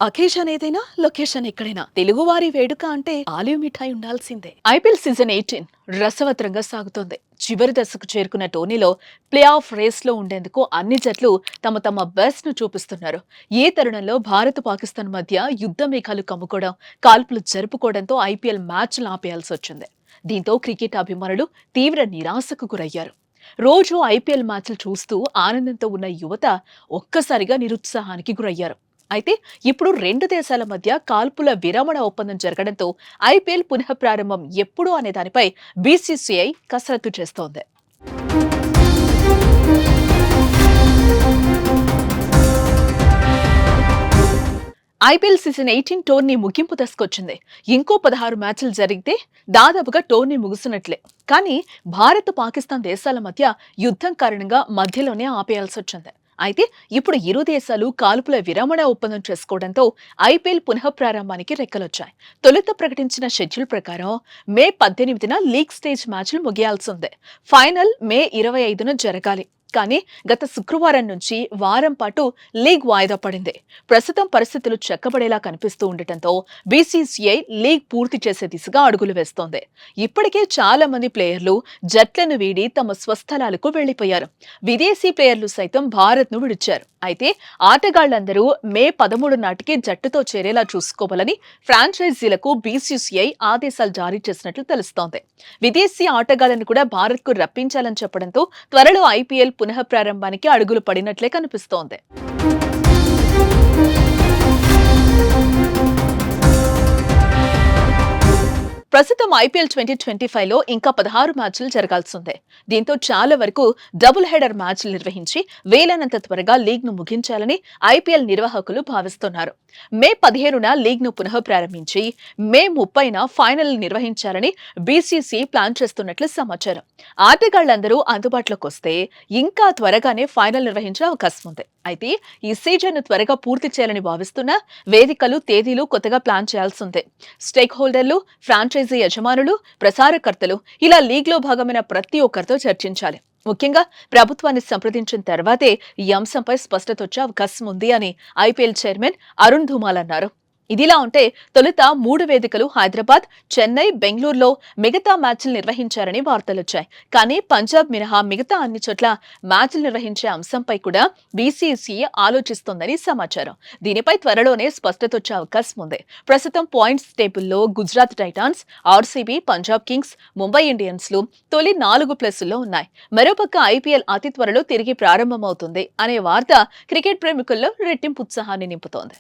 Occasion ఏదైనా location ఎక్కడైనా తెలుగువారి వేడుక అంటే ఆలివ్ మిఠాయి ఉండాల్సిందే. ఐపీఎల్ సీజన్ 18 రసవత్రంగా సాగుతోంది. చివరి దశకు చేరుకున్న టోర్నీలో ప్లే ఆఫ్ రేస్ లో ఉండేందుకు అన్ని జట్లు తమ తమ బెస్ట్ ను చూపిస్తున్నారు. ఈ తరుణంలో భారత్ పాకిస్తాన్ మధ్య యుద్ధ మేఘాలు కమ్ముకోవడం, కాల్పులు జరుపుకోవడంతో ఐపీఎల్ మ్యాచ్లు ఆపేయాల్సి వచ్చింది. దీంతో క్రికెట్ అభిమానులు తీవ్ర నిరాశకు గురయ్యారు. రోజు ఐపీఎల్ మ్యాచ్లు చూస్తూ ఆనందంతో ఉన్న యువత ఒక్కసారిగా నిరుత్సాహానికి గురయ్యారు. అయితే ఇప్పుడు రెండు దేశాల మధ్య కాల్పుల విరమణ ఒప్పందం జరగడంతో ఐపీఎల్ పునఃప్రారంభం ఎప్పుడు అనే దానిపై బీసీసీఐ కసరత్తు చేస్తోంది. ఐపీఎల్ సీజన్ 18 టోర్నీ ముగింపు దశకొచ్చింది. ఇంకో 16 మ్యాచ్లు జరిగితే దాదాపుగా టోర్నీ ముగిసినట్లే. కానీ భారత్ పాకిస్తాన్ దేశాల మధ్య యుద్ధం కారణంగా మధ్యలోనే ఆపేయాల్సొచ్చింది. అయితే ఇప్పుడు ఇరు దేశాలు కాల్పుల విరమణ ఒప్పందం చేసుకోవడంతో ఐపీఎల్ పునఃప్రారంభానికి రెక్కలొచ్చాయి. తొలుత ప్రకటించిన షెడ్యూల్ ప్రకారం మే 18న లీగ్ స్టేజ్ మ్యాచ్లు ముగియాల్సిందే. ఫైనల్ మే 25న జరగాలి. కానీ గత శుక్రవారం నుంచి వారం పాటు లీగ్ వాయిదా పడింది. ప్రస్తుతం పరిస్థితులు చక్కబడేలా కనిపిస్తూ ఉండటంతో బీసీసీఐ లీగ్ పూర్తి చేసే దిశగా అడుగులు వేస్తోంది. ఇప్పటికే చాలా మంది ప్లేయర్లు జట్లను వీడి తమ స్వస్థలాలకు వెళ్లిపోయారు. విదేశీ ప్లేయర్లు సైతం భారత్ ను విడిచారు. అయితే ఆటగాళ్లందరూ మే 13 నాటికి జట్టుతో చేరేలా చూసుకోవాలని ఫ్రాంచైజీలకు బీసీసీఐ ఆదేశాలు జారీ చేసినట్లు తెలుస్తోంది. విదేశీ ఆటగాళ్లను కూడా భారత్ కు రప్పించాలని చెప్పడంతో త్వరలో ఐపీఎల్ పునఃప్రారంభానికి అడుగులు పడినట్లే కనిపిస్తోంది. ప్రస్తుతం ఐపీఎల్ 2025లో ఇంకా 16 మ్యాచ్లు జరగాల్సిందే. దీంతో చాలా వరకు డబుల్ హెడర్ మ్యాచ్లు నిర్వహించి వేలనంత త్వరగా లీగ్ ను ముగించాలని ఐపీఎల్ నిర్వాహకులు భావిస్తున్నారు. మే 15న లీగ్ ను పునఃప్రారంభించి మే 30న ఫైనల్ నిర్వహించాలని బీసీసీ ప్లాన్ చేస్తున్నట్లు సమాచారం. ఆటగాళ్లందరూ అందుబాటులోకి వస్తే ఇంకా త్వరగానే ఫైనల్ నిర్వహించే అవకాశం ఉంది. అయితే ఈ సీజన్ ను త్వరగా పూర్తి చేయాలని భావిస్తున్న వేదికలు, తేదీలు కొత్తగా ప్లాన్ చేయాల్సిందే. స్టేక్ హోల్డర్లు, ఫ్రాంచైజీ యజమానులు, ప్రసారకర్తలు ఇలా లీగ్ లో భాగమైన ప్రతి ఒక్కరితో చర్చించాలి. ముఖ్యంగా ప్రభుత్వాన్ని సంప్రదించిన తర్వాతే ఈ అంశంపై స్పష్టత వచ్చే అవకాశం ఉంది అని ఐపీఎల్ చైర్మన్ అరుణ్ ధుమాల్ అన్నారు. ఇదిలా ఉంటే తొలుత 3 వేదికలు హైదరాబాద్, చెన్నై, బెంగళూరులో మిగతా మ్యాచ్లు నిర్వహించారని వార్తలొచ్చాయి. కానీ పంజాబ్ మినహా మిగతా అన్ని చోట్ల మ్యాచ్లు నిర్వహించే అంశంపై కూడా బీసీసీఐ ఆలోచిస్తోందని సమాచారం. దీనిపై త్వరలోనే స్పష్టత వచ్చే అవకాశం ఉంది. ప్రస్తుతం పాయింట్స్ టేబుల్లో Gujarat Titans, RCB, Punjab Kings, Mumbai ఇండియన్స్లు తొలి 4 ప్లేసుల్లో ఉన్నాయి. మరోపక్క ఐపీఎల్ అతి త్వరలో తిరిగి ప్రారంభమవుతుంది అనే వార్త క్రికెట్ ప్రేమికుల్లో రెట్టింపు ఉత్సాహాన్ని నింపుతోంది.